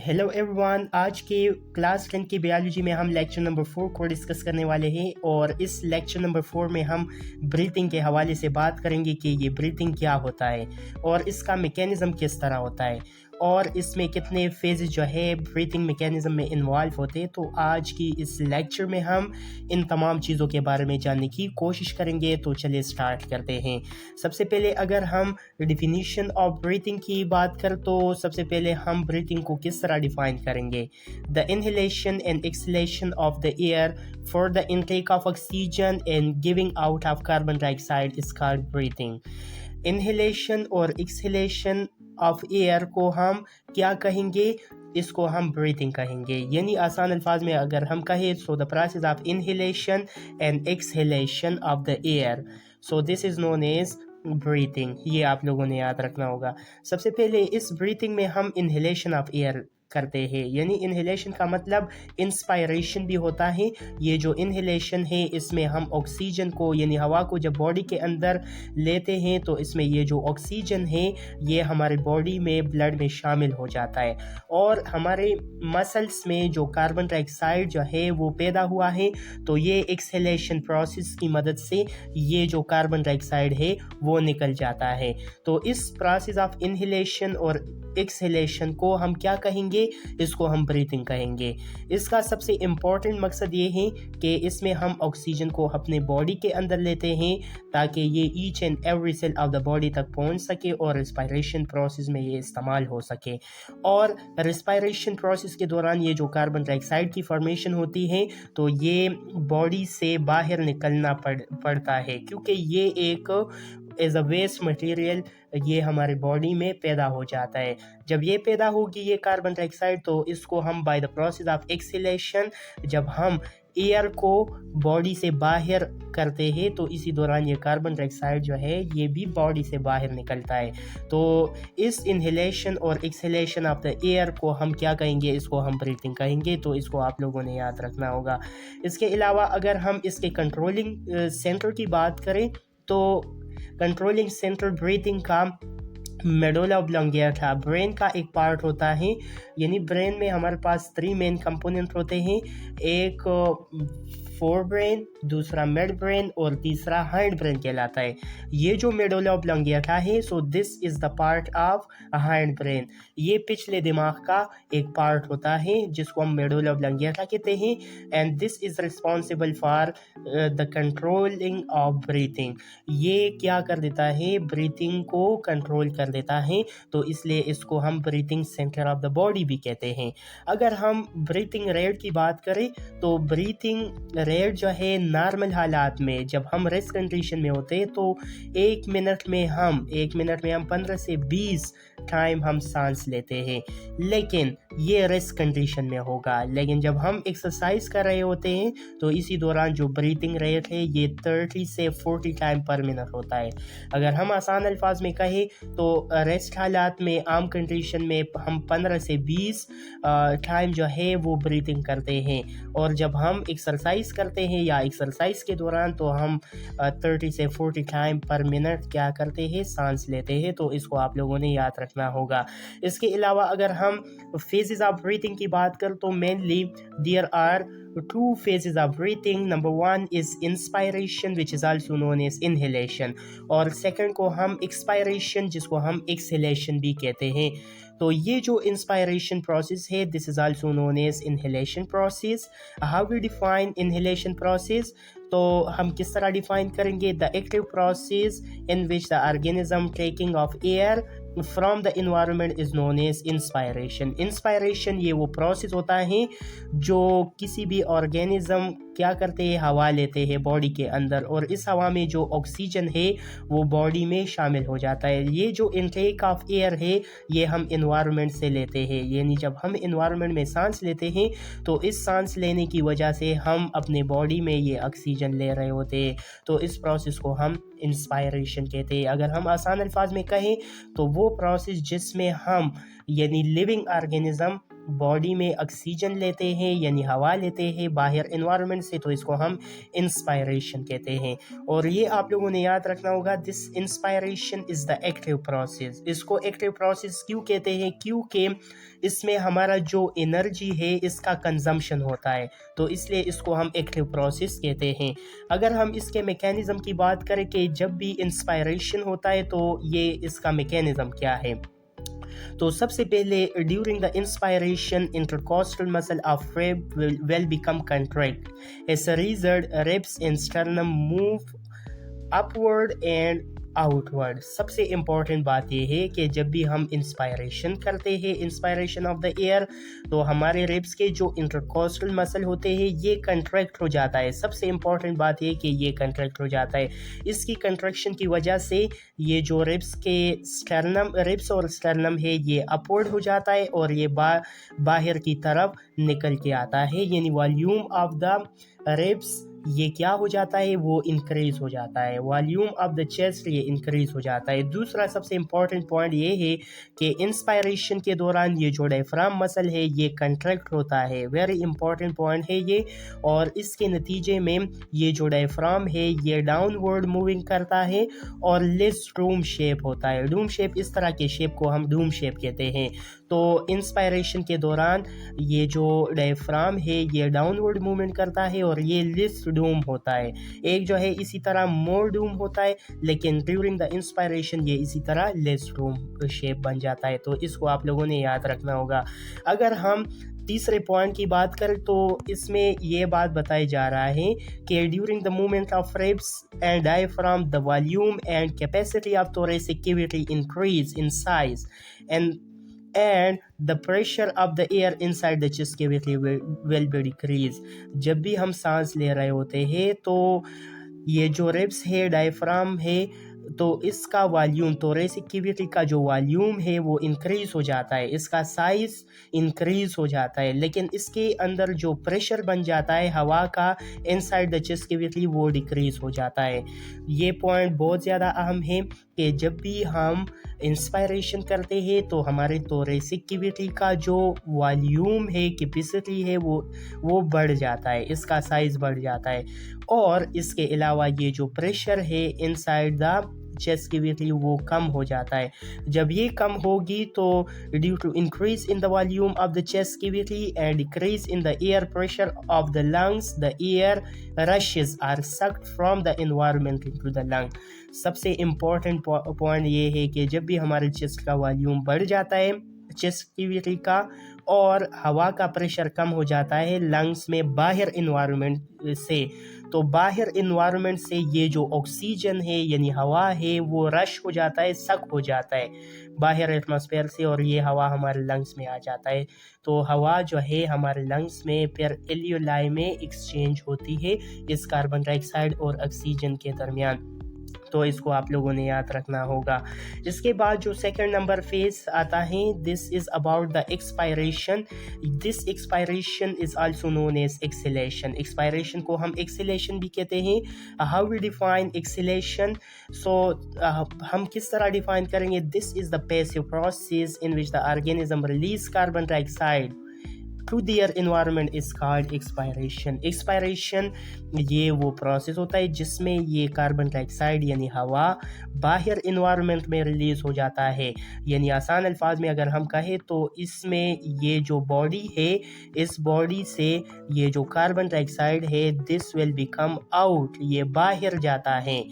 Hello everyone, आज के class 10 की बायोलॉजी में हम लेक्चर नंबर 4 को डिस्कस करने वाले हैं और इस लेक्चर नंबर 4 में हम ब्रीथिंग के हवाले से बात करेंगे कि ये ब्रीथिंग क्या होता है और इसका मैकेनिज़्म किस तरह होता है और इसमें कितने फेजेस जो है ब्रीथिंग मैकेनिज़्म में इन्वॉल्व होते हैं। तो आज की इस लेक्चर में हम इन तमाम चीज़ों के बारे में जानने की कोशिश करेंगे। तो चलिए स्टार्ट करते हैं। सबसे पहले अगर हम डिफिनीशन ऑफ ब्रीथिंग की बात करें तो सबसे पहले हम ब्रीथिंग को किस तरह डिफाइन करेंगे। The inhalation and exhalation of the air for the intake of oxygen and giving out of carbon dioxide is called breathing. Inhalation और एक्सहेलेशन ऑफ एयर को हम क्या कहेंगे, इसको हम ब्रीथिंग कहेंगे। यानी आसान अल्फाज में अगर हम कहें तो the process of inhalation and exhalation of the air, so this is known as breathing. ये आप लोगों ने याद रखना होगा। सबसे पहले इस ब्रीथिंग में हम इनहेलेशन ऑफ एयर करते हैं, यानी इनहेलेशन का मतलब इंस्पायरेशन भी होता है। ये जो इनहेलेशन है इसमें हम ऑक्सीजन को यानी हवा को जब बॉडी के अंदर लेते हैं तो इसमें ये जो ऑक्सीजन है ये हमारे बॉडी में ब्लड में शामिल हो जाता है और हमारे मसल्स में जो कार्बन डाइऑक्साइड जो है वो पैदा हुआ है तो ये एक्सहेलेशन प्रोसेस की मदद से ये जो कार्बन डाइऑक्साइड है वो निकल जाता है। तो इस प्रोसेस ऑफ इनहेलेशन और एक्सहेलेशन को हम क्या कहेंगे, इसको हम ब्रीथिंग कहेंगे। इसका सबसे इम्पोर्टेंट मकसद ये है कि इसमें हम ऑक्सीजन को अपने बॉडी के अंदर लेते हैं ताकि ये each and every cell of the body तक पहुंच सके और रिस्पायरेशन प्रोसेस में ये इस्तेमाल हो सके। और रिस्पायरेशन प्रोसेस के दौरान ये जो कार्बन डाइऑक्साइड की फॉर्मेशन होती है तो ये बॉडी से बाहर निकलना पड़ता है क्योंकि ये एक एज अ वेस्ट मटेरियल ये हमारे बॉडी में पैदा हो जाता है। जब ये पैदा होगी ये कार्बन डाइऑक्साइड तो इसको हम by the process of exhalation जब हम एयर को बॉडी से बाहर करते हैं तो इसी दौरान ये कार्बन डाइऑक्साइड जो है ये भी बॉडी से बाहर निकलता है। तो इस इनहेलेशन और एक्सहेलेशन ऑफ द एयर को हम क्या कहेंगे, इसको हम ब्रीथिंग कहेंगे। तो इसको आप लोगों ने याद रखना होगा। इसके अलावा अगर हम इसके कंट्रोलिंग सेंटर की बात करें तो कंट्रोलिंग सेंटर ब्रीथिंग का मेडुला ऑब्लोंगेटा ब्रेन का एक पार्ट होता है। यानी ब्रेन में हमारे पास 3 मेन कंपोनेंट होते हैं, एक फोर ब्रेन, दूसरा मिड ब्रेन और तीसरा हाइंड ब्रेन कहलाता है। ये जो मेडुला ऑब्लोंगेटा है सो this is the part of hind brain. ये पिछले दिमाग का एक पार्ट होता है जिसको हम मेडुला ऑब्लोंगेटा कहते हैं and this is responsible for the controlling of breathing. ये क्या कर देता है, ब्रीथिंग को कंट्रोल कर देता है, तो इसलिए इसको हम breathing centre of the body भी कहते हैं। अगर हम ब्रीथिंग रेट की बात करें तो ब्रीथिंग रेट जो है नॉर्मल हालात में जब हम रेस्ट कंडीशन में होते हैं तो 1 मिनट में हम 15 से 20 टाइम हम सांस लेते हैं, लेकिन ये रेस्ट कंडीशन में होगा। लेकिन जब हम एक्सरसाइज कर रहे होते हैं तो इसी दौरान जो ब्रीथिंग रेट है ये 30 से 40 टाइम पर मिनट होता है। अगर हम आसान अल्फाज में कहें तो रेस्ट हालात में आम कंडीशन में हम 15 से 20 टाइम जो है वो ब्रीथिंग करते हैं और जब हम एक्सरसाइज करते हैं या एक्सरसाइज के दौरान तो हम 30 से 40 टाइम पर मिनट क्या करते हैं, सांस लेते हैं। तो इसको आप लोगों ने याद रखना होगा। इसके अलावा अगर हम फेजेस ऑफ ब्रीथिंग की बात करें तो mainly there are 2 phases of breathing. Number 1 is inspiration which is also known as inhalation और second को हम expiration जिसको हम exhalation भी कहते हैं। तो ये जो inspiration process है this is also known as inhalation process. How we define inhalation process? तो हम किस तरह डिफाइन करेंगे, the active process in which the organism taking of air from the environment is known as inspiration. Inspiration ये वो process होता है जो किसी भी ऑर्गेनिज्म क्या करते हैं, हवा लेते हैं बॉडी के अंदर और इस हवा में जो ऑक्सीजन है वो बॉडी में शामिल हो जाता है। ये जो इनटेक ऑफ एयर है ये हम इन्वायरमेंट से लेते हैं, यानी जब हम इन्वायरमेंट में सांस लेते हैं तो इस सांस लेने की वजह से हम अपने बॉडी में ये ऑक्सीजन ले रहे होते हैं। तो इस प्रोसेस को हम इंस्पायरेशन कहते हैं। अगर हम आसान अल्फाज में कहें तो वो प्रोसेस जिसमें हम यानी लिविंग ऑर्गेनिज्म बॉडी में ऑक्सीजन लेते हैं यानी हवा लेते हैं बाहर एनवायरनमेंट से, तो इसको हम इंस्पायरेशन कहते हैं। और ये आप लोगों ने याद रखना होगा, this inspiration is the active process. इसको एक्टिव प्रोसेस क्यों कहते हैं? क्योंकि इसमें हमारा जो एनर्जी है इसका कंजम्पशन होता है, तो इसलिए इसको हम एक्टिव प्रोसेस कहते हैं। अगर हम इसके मैकेनिज़्म की बात करें कि जब भी इंस्पायरेशन होता है तो ये इसका मैकेनिज़्म क्या है, तो सबसे पहले during the inspiration intercostal muscle of rib will become contract. As a result, ribs and sternum move upward and outward. सबसे इम्पॉर्टेंट बात यह है कि जब भी हम इंस्पायरेशन करते हैं, इंस्पायरेशन ऑफ द एयर, तो हमारे रिब्स के जो इंटरकॉस्टल मसल होते हैं ये कंट्रैक्ट हो जाता है। सबसे इम्पॉर्टेंट बात यह कि ये कंट्रैक्ट हो जाता है। इसकी कंट्रैक्शन की वजह से ये जो रिब्स और स्टर्नम है ये अपवर्ड हो जाता है और ये बाहर की तरफ निकल के आता है, यानी वॉल्यूम ऑफ द रिब्स ये क्या हो जाता है, वो इंक्रीज हो जाता है। वॉल्यूम ऑफ द चेस्ट ये इंक्रीज हो जाता है। दूसरा सबसे इम्पॉर्टेंट पॉइंट ये है कि इंस्पायरेशन के दौरान ये जो डायफ्राम मसल है ये कंट्रैक्ट होता है। वेरी इंपॉर्टेंट पॉइंट है ये। और इसके नतीजे में ये जो डायफ्राम है ये डाउनवर्ड मूविंग करता है और लेस डूम शेप होता है। डूम शेप, इस तरह के शेप को हम डूम शेप कहते हैं। तो इंस्पायरेशन के दौरान ये जो डायफ्राम है ये डाउनवर्ड मूवमेंट करता है और ये लेस डूम होता है। एक जो है इसी तरह मोर डूम होता है, लेकिन ड्यूरिंग द इंस्पायरेशन ये इसी तरह लेस डूम शेप बन जाता है। तो इसको आप लोगों ने याद रखना होगा। अगर हम तीसरे पॉइंट की बात करें तो इसमें ये बात बताई जा रहा है कि during the movement of ribs and diaphragm the volume and capacity of thoracic cavity increase in size and the pressure of the air inside the chest cavity will be decreased. जब भी हम सांस ले रहे होते हैं तो ये जो रिब्स है, डायफ्राम है, तो इसका वॉल्यूम, थोरेसिक कैविटी का जो वॉल्यूम है वो इंक्रीज हो जाता है, इसका साइज इंक्रीज हो जाता है, लेकिन इसके अंदर जो प्रेशर बन जाता है हवा का इनसाइड द चेस्ट कैविटी वो डिक्रीज हो जाता है। ये पॉइंट बहुत ज़्यादा अहम है कि जब भी हम इंस्पायरेशन करते हैं तो हमारे थोरेसिक कैविटी का जो वॉल्यूम है, कैपेसिटी है, वो बढ़ जाता है, इसका साइज बढ़ जाता है। और इसके अलावा ये जो प्रेशर है इनसाइड द चेस्ट कैविटी वो कम हो जाता है। जब ये कम होगी तो due to increase in the volume of the chest cavity and decrease in the air pressure of the lungs, the air rushes are sucked from the environment into the lung. सबसे इम्पोर्टेंट पॉइंट ये है कि जब भी हमारे chest का volume बढ़ जाता है, चेस्ट कैविटी का, और हवा का प्रेशर कम हो जाता है लंग्स में बाहर इन्वायरमेंट से, तो बाहर इन्वायरमेंट से ये जो ऑक्सीजन है यानी हवा है वो रश हो जाता है, सक हो जाता है बाहर एटमॉस्फेयर से, और ये हवा हमारे लंग्स में आ जाता है। तो हवा जो है हमारे लंग्स में फिर एल्वियोलाई में एक्सचेंज होती है इस कार्बन डाइऑक्साइड और ऑक्सीजन के दरमियान। तो इसको आप लोगों ने याद रखना होगा। इसके बाद जो सेकंड नंबर फेज आता है, this is about the expiration. This expiration is also known as exhalation. Expiration को हम एक्सेलेशन भी कहते हैं। How we define exhalation? So हम किस तरह डिफाइन करेंगे? This is the passive process in which the organism release carbon dioxide to their environment is called expiration. Expiration ये वो प्रोसेस होता है जिसमें ये कार्बन डाइऑक्साइड यानी हवा बाहर इन्वायरमेंट में रिलीज हो जाता है। यानी आसान अल्फाज में अगर हम कहें तो इसमें ये जो बॉडी है, इस बॉडी से ये जो कार्बन डाइऑक्साइड है दिस विल बिकम आउट, ये बाहर जाता है,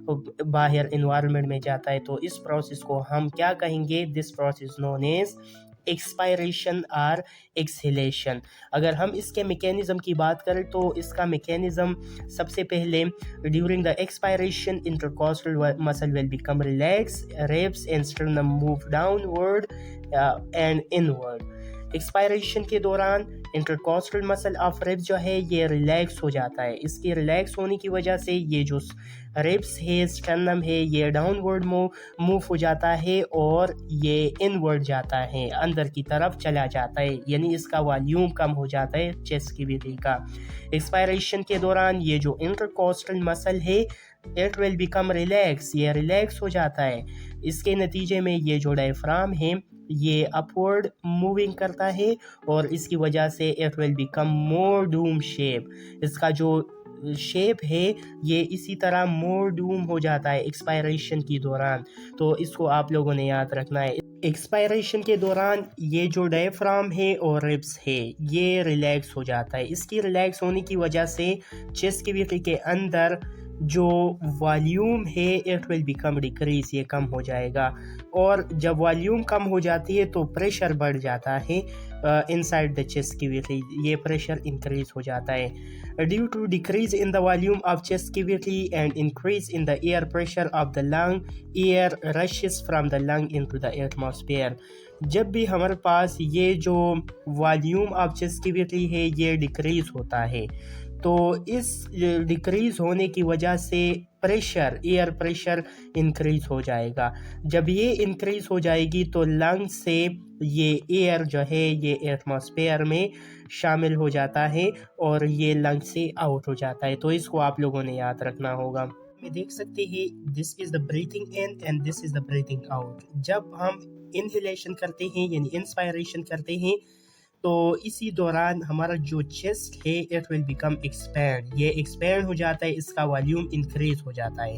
बाहर इन्वायरमेंट में जाता है। तो इस प्रोसेस को हम क्या कहेंगे? This process known as expiration और एक्सेलेशन। अगर हम इसके मैकेनिज्म की बात करें तो इसका मैकेनिज्म सबसे पहले during the expiration intercostal muscle will become relax, ribs and sternum move downward and inward. Expiration के दौरान इंटरकॉस्टल मसल ऑफ रिब्स जो है ये रिलैक्स हो जाता है। इसके रिलैक्स होने की वजह से ये जो रिब्स है, स्टर्नम है, ये डाउनवर्ड मूव हो जाता है और ये इनवर्ड जाता है, अंदर की तरफ चला जाता है, यानी इसका वॉल्यूम कम हो जाता है चेस्ट कैविटी का। एक्सपायरेशन के दौरान ये जो इंटरकॉस्टल मसल है इट विल बिकम रिलैक्स, ये रिलैक्स हो जाता है। इसके नतीजे में ये जो डायफ्राम है ये अपवर्ड मूविंग करता है और इसकी वजह से it will become more Doom shape. इसका जो शेप है ये इसी तरह मोर डूम हो जाता है एक्सपायरेशन के दौरान। तो इसको आप लोगों ने याद रखना है। एक्सपायरेशन के दौरान ये जो डायफ्राम है और रिब्स है ये रिलैक्स हो जाता है। इसकी रिलैक्स होने की वजह से चेस्ट कैविटी के अंदर जो वॉल्यूम है इट विल बिकम डिक्रीज, ये कम हो जाएगा। और जब वॉल्यूम कम हो जाती है तो प्रेशर बढ़ जाता है इनसाइड द चेस्ट कैविटी, ये प्रेशर इंक्रीज हो जाता है। Due to decrease in the volume of chest cavity and increase in the air pressure of the lung, air rushes from the lung into the atmosphere. जब भी हमारे पास ये जो volume of chest cavity है ये डिक्रीज होता है तो इस डिक्रीज होने की वजह से प्रेशर, एयर प्रेशर इंक्रीज हो जाएगा। जब ये इंक्रीज हो जाएगी तो लंग से ये एयर जो है ये एटमॉस्फेयर में शामिल हो जाता है और ये लंग से आउट हो जाता है। तो इसको आप लोगों ने याद रखना होगा। में देख सकते हैं this is the breathing in and this is the breathing out. जब हम इनहेलेशन करते हैं यानी इंस्पायरेशन करते हैं तो इसी दौरान हमारा जो चेस्ट है इट विल बिकम एक्सपैंड, ये एक्सपैंड हो जाता है, इसका वॉल्यूम इंक्रीज हो जाता है।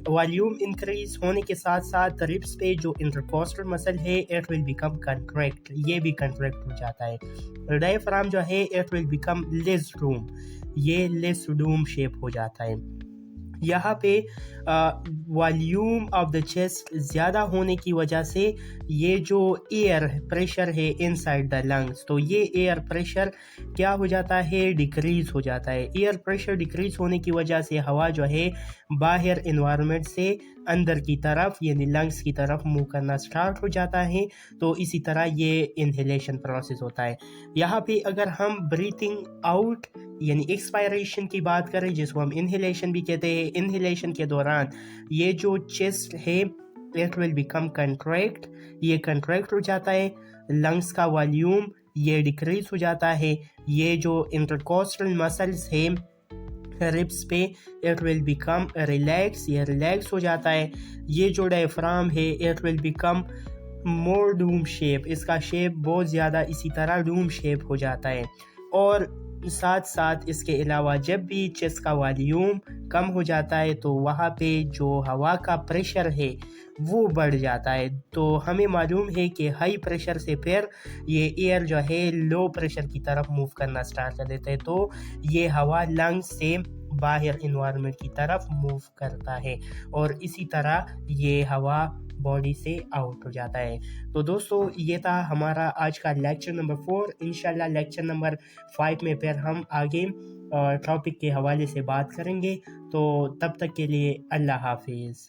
वॉल्यूम इंक्रीज होने के साथ साथ रिब्स पे जो इंटरकोस्टल मसल है इट विल बिकम कंट्रैक्ट, ये भी कंट्रैक्ट हो जाता है। डायफ्राम जो है it will become less Doom, ये लेस डूम शेप हो जाता है। यहाँ पे वॉल्यूम ऑफ द चेस्ट ज़्यादा होने की वजह से ये जो एयर प्रेशर है इनसाइड द लंग्स, तो ये एयर प्रेशर क्या हो जाता है, डिक्रीज हो जाता है। एयर प्रेशर डिक्रीज होने की वजह से हवा जो है बाहर इन्वायरमेंट से अंदर की तरफ यानी लंग्स की तरफ मूव करना स्टार्ट हो जाता है। तो इसी तरह ये इनहेलेशन प्रोसेस होता है। यहाँ पे अगर हम ब्रीथिंग आउट यानी एक्सपायरेशन की बात करें जिसको हम इनहेलेशन भी कहते हैं, इनहेलेशन के दौरान ये जो चेस्ट है इट विल बिकम कंट्रैक्ट, ये कंट्रैक्ट हो जाता है। लंग्स का वॉल्यूम ये डिक्रीज हो जाता है। ये जो इंटरकोस्टल मसल्स है रिब्स पे इट विल बिकम रिलैक्स, ये रिलैक्स हो जाता है। ये जो डायफ्राम है it will become more Doom shape, इसका शेप बहुत ज़्यादा इसी तरह डूम शेप हो जाता है। और साथ साथ इसके अलावा जब भी चेस्ट का वॉल्यूम कम हो जाता है तो वहाँ पे जो हवा का प्रेशर है वो बढ़ जाता है। तो हमें मालूम है कि हाई प्रेशर से फिर ये एयर जो है लो प्रेशर की तरफ मूव करना स्टार्ट कर देता है, तो ये हवा लंग्स से बाहर इन्वायरमेंट की तरफ मूव करता है और इसी तरह ये हवा बॉडी से आउट हो जाता है। तो दोस्तों ये था हमारा आज का लेक्चर नंबर 4। इंशाल्लाह लेक्चर नंबर 5 में फिर हम आगे टॉपिक के हवाले से बात करेंगे। तो तब तक के लिए अल्लाह हाफिज़।